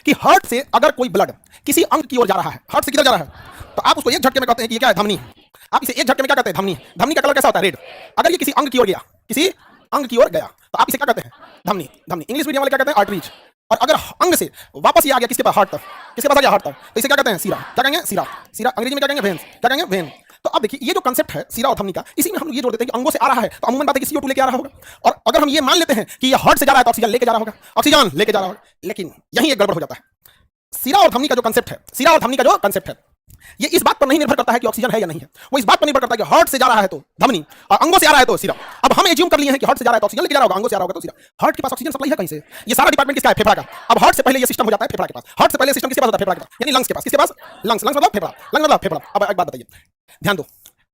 कि हार्ट से अगर कोई ब्लड किसी अंग की ओर जा रहा है, हार्ट से किधर जा रहा है, तो आप उसको एक झटके में कहते हैं कि ये क्या है, धमनी। आप इसे एक झटके में क्या कहते हैं, धमनी। धमनी का कलर कैसा होता है, रेड। अगर ये किसी अंग की ओर गया, किसी अंग की ओर गया, तो आप इसे क्या कहते हैं, धमनी। धमनी इंग्लिश मीडियम वाले क्या कहते हैं, आर्टरीज। और अगर अंग से वापस ये आ गया किसके पास, हार्ट तक, किसके पास आ गया, हार्ट तक, तो इसे क्या कहते हैं, सीरा। क्या कहेंगे, सीरा। सीरा अंग्रेजी में क्या कहेंगे, वेन्स। क्या कहेंगे, वेन। तो अब देखिए ये जो कंसेप्ट है सीरा और धमनी का, इसी में हम ये जोड़ देते हैं कि अंगों से आ रहा है तो अमूमन बात है कि CO2 लेके आ रहा होगा। और अगर हम ये मान लेते हैं कि ये हार्ट से जा रहा है तो ऑक्सीजन लेके जा रहा होगा, ऑक्सीजन लेके जा रहा होगा। लेकिन यही एक गड़बड़ हो जाता है। सीरा और धमनी का जो कंसेप्ट है, सीरा और धमनी का जो कंसेप्ट है, ये इस बात पर नहीं निर्भर करता है कि ऑक्सीजन है या नहीं है, वो इस बात पर निर्भर करता है कि हार्ट से जा रहा है तो धमनी और अंगों से आ रहा है तो सीरा। अब हम एज्यूम कर लिए हैं कि हार्ट से जा रहा है तो ऑक्सीजन लेके जा रहा होगा, अंगों से आ रहा होगा तो सीरा। हार्ट के पास ऑक्सीजन सप्लाई है कहीं से, ये सारा डिपार्टमेंट किसका है, फेफड़ा का। अब हार्ट से पहले ये सिस्टम हो जाता है फेफड़ा के पास। हार्ट से पहले सिस्टम किसके पास होता है, फेफड़ा के पास, यानी लंग्स के पास। किसके पास, लंग्स। लंग्स मतलब फेफड़ा, लंग्स मतलब फेफड़ा। अब एक बात बताइए, ध्यान दो,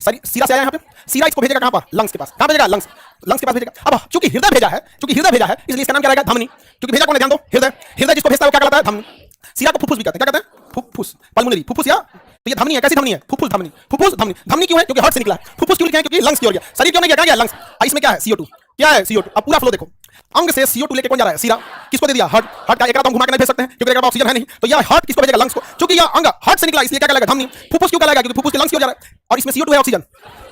सीरा से आया यहाँ पे, सीरा इसको भेजेगा कहां पर, लंग्स के पास। कहां भेजेगा, लंग्स। लंग्स के पास भेजेगा। अब चूंकि हृदय भेजा है, चूंकि हृदय भेजा है, इसलिए इसका नाम क्या रहेगा, धमनी। क्योंकि भेजा कौन है, ध्यान दो, हृदय। हृदय जिसको भेजता है वो क्या कहलाता है, धमनी। सीरा को फुफ्फुस भी कहते हैं, क्या कहते हैं, फुफ्फुस, पल्मोनरी, फुफ्फुस। या तो ये धमनी है, कैसी धमनी है, फुफ्फुस धमनी। फुफ्फुस धमनी। धमनी क्यों है, क्योंकि हार्ट से निकला है। फुफ्फुस क्यों लिखा है, क्योंकि लंग्स की ओर गया। शरीर क्यों नहीं गया, कहां गया, लंग्स। इसमें क्या है, CO2। क्या है, CO2। अब पूरा फ्लो देखो, अंग से CO2 लेके कौन जा रहा है, सीरा। किसको दे दिया, हार्ट। हार्ट का एक तो हम घुमा के नहीं भेज सकते हैं क्योंकि ऑक्सीजन है नहीं, तो यह हार्ट किसको भेजेगा, लंग्स को। क्योंकि यह अंग हार्ट से निकला इसलिए क्या कहलाएगा, धमनी। फुफ्फुस क्यों कहलाएगा, क्योंकि फुफ्फुस के लंग्स की ओर जा रहा है और इसमें CO2 है, ऑक्सीजन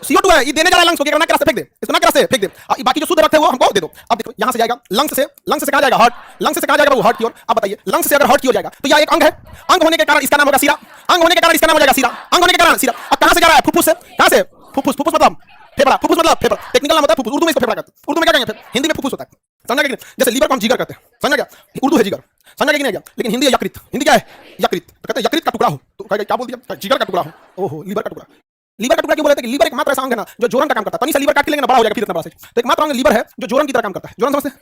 CO2 है, ये देने जा रहा है लंग्स को। क्या नाक के रास्ते फेंक दे, इसको नाक के रास्ते फेंक दे। बाकी जो शुद्ध रक्त है वो हमको दे दो। अब देखो यहां से जाएगा लंग्स से कहां जाएगा, हार्ट। लंग्स से कहां जाएगा, वो हार्ट की ओर। अब बताइए लंग्स से अगर हार्ट की ओर जाएगा तो यह एक अंग है, अंग होने के कारण इसका नाम होगा सीरा। अंग होने के कारण इसका नाम हो जाएगा सीरा, अंग होने के कारण सीरा। अब कहां से जा रहा है, फुफ्फुस से। कहां से, फुफ्फुस। फुफ्फुस मतलब फेफड़ा, फुफ्फुस मतलब फेफड़ा, टेक्निकल नाम होता है फुफ्फुस। उर्दू में इसको फेफड़ा कहते हैं, उर्दू में क्या कहेंगे, हिंदी में फुफ्फुस होता है। समझा क्या, जैसे लीवर को हम जिगर कहते हैं, समझा क्या, उर्दू है जिगर, समझा क्या, नहीं। लेकिन हिंदी है यकृत। हिंदी क्या है, यकृत। तो कहते हैं यकृत का टुकड़ा हो, तो क्या बोल दिया, जिगर का टुकड़ा हो। ओहो, लीवर का टुकड़ा। लीवर का टुकड़ा क्यों बोलते हैं, कि लीवर एक मात्र ऐसा अंग है ना जो जोरन का काम करता है। तनी से लीवर काट के लेंगे ना, बड़ा हो जाएगा फिर इतना बड़ा से। तो एक मात्र अंग लीवर है जो जोरन की तरह काम करता है। जोरन समझते हैं,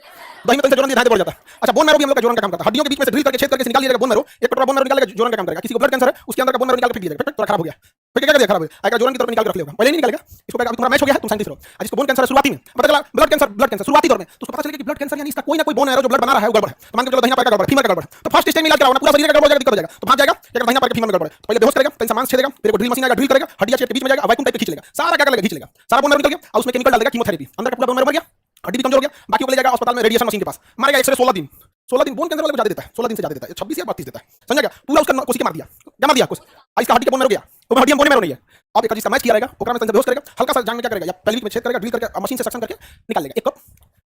दही में तनी से जोरन दिखाई दे बढ़ जाता है। अच्छा, बोन मैरो भी हम लोग का जोरन का काम करता है। हड्डियों के बीच में से ड्रिल करके छेद करके निकाल लिया बोन मैरो, एक टुकड़ा बोन मैरो निकाल के जोरन का काम करेगा। किसी को ब्लड कैंसर है, उसके अंदर का बोन मैरो निकाल के फेंक दिया जाएगा, थोड़ा खराब हो गया, फिर क्या कर दिया, खराब हो गया, आएगा जोरन की तरफ निकाल के रख लेगा, पहले नहीं निकालेगा। इसको कहेगा अभी तुम्हारा मैच हो गया है, तुम साइंटिस्ट हो। आज इसको बोन कैंसर है शुरुआती में, पता चला ब्लड कैंसर शुरुआती दौर में, तो उसको पता चलेगा कि ब्लड कैंसर यानी इसका कोई ना कोई बोन है जो ब्लड बना रहा है, वो गड़बड़ है। तो मान के चलो दहिना पैर का गड़बड़, फीमर का गड़बड़, तो फर्स्ट स्टेज में इलाज कराओ ना, पूरा शरीर का गड़बड़ हो जाएगा, दिक्कत हो जाएगा, तो भाग जाएगा क्या दहिना पैर के फीमर में गड़बड़ है, तो पहले बेहोश करेगा, फिर सामान छेदेगा, फिर वो ड्रिल मशीन आएगा, ड्रिल करेगा, हड्डियां छेद के बीच में जाएगा, वैक्यूम टाइप खींच लेगा, सारा क्या करेगा, खींच लेगा, सारा बोन मैरो निकल गया, और उसमें केमिकल डाल देगा, कीमोथेरेपी, अंदर का पूरा बोन मैरो मर गया, हड्डी भी कमजोर हो गया, बाकी को ले जाएगा अस्पताल में रेडिएशन मशीन के पास, मारेगा एक्सरे 16 दिन। 16 दिन बोन कैंसर वाले को ज्यादा देता है, 16 दिन से ज्यादा देता है, 26 या 32 देता है, समझा क्या, पूरा उसका कोशिका मार दिया, क्या मार दिया, कुछ इसका हड्डी का बोन मैरो गया, तो हड्डी बोन मैरो नहीं है। अब एक जिसका मैच किया रहेगा, ओकरा में बेहोश करेगा, हल्का सा जान में क्या करेगा, या पेल्विक में छेद करेगा, ड्रिल करके मशीन से सक्शन करके निकाल लेगा एक कप,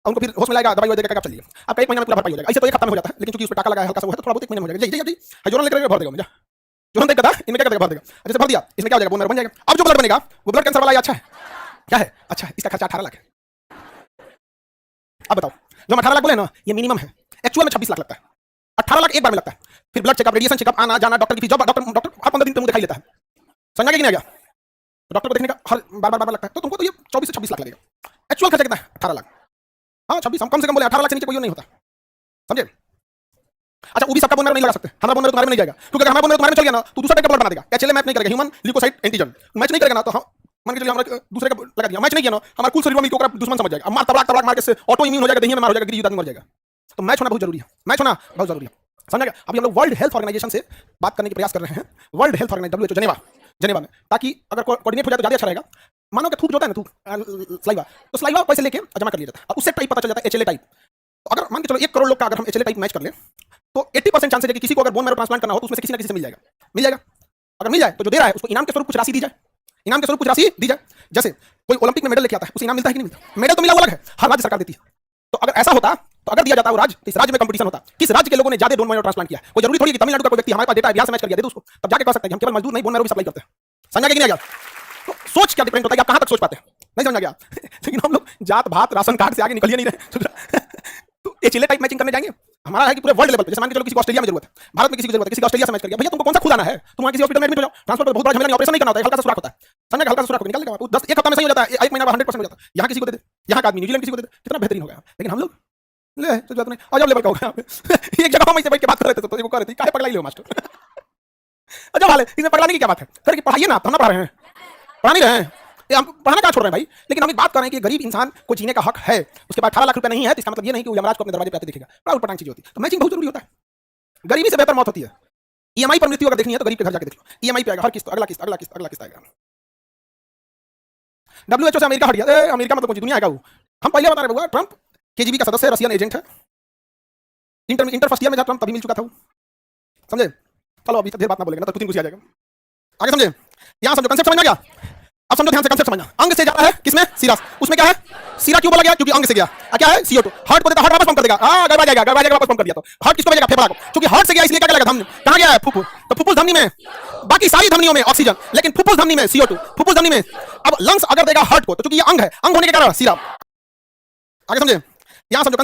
उनको फिर होश में लाएगा, दवाई देगा, चलिए आपका 1 महीना में पूरा भरपाई हो जाएगा। ऐसे तो एक हफ्ता में हो जाता है, लेकिन चूंकि उसमें टाका लगा है हल्का सा, वो है तो थोड़ा बहुत 1 महीने में हो जाएगा। जल्दी जल्दी जोरन लेकर भर देगा मुझे, जोरन देगा इनमें क्या करेगा, भर देगा, जैसे भर दिया इसमें क्या हो जाएगा, बोन मैरो बन जाएगा। अब जो ब्लड बनेगा वो ब्लड कैंसर वाला अच्छा है, क्या है, अच्छा इसका खर्चा 18 लाख है। अब बताओ जो 18 लाख बोले ना, ये मिनिमम है, एक्चुअल में 26 लाख लगता है, 18 लाख एक बार में लगता है। फिर ब्लड चेकअप, रेडिएशन चेकअप, आना जाना, डॉक्टर की जॉब, डॉक्टर हर 15 दिन पे दिखाई लेता है, समझा कि नहीं आ गया, तो डॉक्टर को देखने का हर बार लगता है, तो तुमको तो ये 24 से 26 लाख लगेगा। एक्चुअल खर्चा कितना है, 18 लाख। हाँ 26, हम कम से कम बोले 18 लाख से नीचे कोई नहीं होता, समझे। अच्छा वो भी सबका बोन मैरो नहीं लगा सकते, हमारा बोन मैरो तुम्हारे में नहीं जाएगा, क्योंकि हमारा बोन मैरो तुम्हारे में चल गया ना तो दूसरा टाइप का ब्लड बना देगा, एचएलए मैच नहीं करेगा, ह्यूमन ल्यूकोसाइट एंटीजन मैच नहीं करेगा ना, तो हम मान के चलिए हमारा दूसरे का लगा दिया, मैच नहीं किया ना, हमारा कुल शरीर में मिलकर दुश्मन समझ जाएगा, मार तबलाक मार के से ऑटो इम्यून हो जाएगा, दही में मार हो जाएगा, गिरी आदमी मर जाएगा। तो मैच होना बहुत जरूरी है, मैच होना बहुत जरूरी है, समझ गया। अभी हम लोग वर्ल्ड हेल्थ ऑर्गेनाइजेशन से बात करने के प्रयास कर रहे हैं, World Health Organization WHO Geneva में, ताकि अगर कोऑर्डिनेट हो जाए तो ज्यादा अच्छा रहेगा। मानो कि थूक जो होता है ना, थूक स्लाइवा, तो स्लाइवा पैसे लेके जमा कर लिया जाता है, और उससे टाइप पता चल जाता है, HLA टाइप। तो अगर मान के चलो 1 करोड़ लोग का अगर हम HLA टाइप मैच कर ले, तो 80% चांसेस है कि किसी को अगर बोन मैरो ट्रांसप्लांट करना हो तो उसमें से किसी ना किसी से मिल जाएगा, मिल जाएगा। अगर मिल जाए तो जो दे रहा है उसको इनाम के स्वरूप कुछ राशि दी जाए, इनाम के स्वरूप कुछ राशि दी जाए। जैसे कोई ओलंपिक में मेडल लेके आता है, उसे इनाम मिलता है कि नहीं मिलता, मेडल तो मिला अलग है, हर राज्य सरकार देती है। तो अगर ऐसा होता, तो अगर दिया जाता वो राज्य, तो इस राज्य में कंपटीशन होता, किस राज्य के लोगों ने ज्यादा बोन मैरो ट्रांसप्लांट किया। कोई जरूरी थोड़ी कि तमिलनाडु का कोई व्यक्ति हमारे पास डेटा है, बिहार से मैच कर दिया, दे दो उसको, तब जाके कह सकते हैं हम केवल मजदूर नहीं बोन मैरो भी सप्लाई करते हैं, समझा कि नहीं आ गया। तो सोच क्या डिफरेंट होता है, आप कहां तक सोच पाते हैं, नहीं समझ आ गया। लेकिन हम लोग जात भात राशन कार्ड से आगे निकल ही नहीं रहे। तो HLA टाइप मैचिंग करने जाएंगे, हमारा है कि पूरे वर्ल्ड लेवल पे, जैसे मान के चलो किसी को ऑस्ट्रेलिया में जरूरत है, भारत में किसी की जरूरत है, किसी को ऑस्ट्रेलिया से मैच कर गया, भैया तुमको कौन सा खुद आना है, तुम वहां किसी हॉस्पिटल में एडमिट हो जाओ, ट्रांसफर बहुत बड़ा झमेला नहीं, ऑपरेशन नहीं करना होता है, हल्का सा सुराख होता है, समझा, हल्का सा सुराख निकाल देगा, 10 एक हफ्ता में सही हो जाता है, 1 महीना 100% हो जाता है। यहाँ किसी को दे दे, यहाँ का आदमी न्यूजीलैंड किसी को दे दे, कितना बेहतरीन हो गया। लेकिन हम लोग ले तो बात नहीं, अजब लेवल का हो गया। एक जगह हम ऐसे बैठ के बात कर रहे थे, तो वो कह रहे थे काहे पगला ही हो मास्टर। अजब हाल है, इसमें पगलाने की क्या बात है, फिर पढ़ाइए ना, हम ना पढ़ा रहे हैं, पढ़ा नहीं रहे हैं, हम पढ़ाना कहाँ छोड़ रहे हैं भाई। लेकिन हम एक बात कर रहे हैं कि गरीब इंसान को जीने का हक है, उसके पास 18 लाख रुपए नहीं है, तो इसका मतलब ये नहीं कि यमराज को अपने दरवाजे पे आते दिखेगा, बड़ा उल्टा चीज होती है। तो मैचिंग बहुत जरूरी होता है, गरीबी से बेहतर मौत होती है। EMI पर मृत्यु अगर देखनी है तो गरीब के घर जाके देख लो, EMI पे आएगा हर किस्त, अगला किस्त, अगला किस्त, अगला किस्त आएगा। WHO से अमेरिका हट गया, अमेरिका मतलब कौन सी दुनिया आएगा वो। हम पहले बता रहे ट्रंप KGB का सदस्य, रशियन एजेंट है, इंटर फर्स्ट ईयर में जब ट्रंप तभी मिल चुका था वो। समझे? चलो अभी ढेर बात ना बोलेंगे ना तो कुछ आ जाएगा। आगे समझे? यहां समझो, कंसेप्ट समझ में आ गया? अब समझो ध्यान से, कंसेप्ट समझना। अंग से जा रहा है किसमें? सीरा। उसमें क्या है? सीरा क्यों बोला गया? क्योंकि अंग से गया। क्या है? CO2। हार्ट को देता, हार्ट वापस पंप कर देगा। गड़बड़ा जाएगा, वापस पंप कर दिया तो हार्ट किसको भेजेगा? फेफड़ा को। क्योंकि हार्ट से गया इसलिए क्या लगा? धमनी। कहां गया है? फुफ्फुस। तो फुफ्फुस धमनी में, बाकी सारी धमनियों में ऑक्सीजन, लेकिन फुफ्फुस धमनी में CO2। फुफ्फुस धमनी में। अब लंग्स अगर देगा हार्ट को तो क्योंकि ये अंग है, अंग होने के कारण सीरा। आगे समझे? यहां समझो।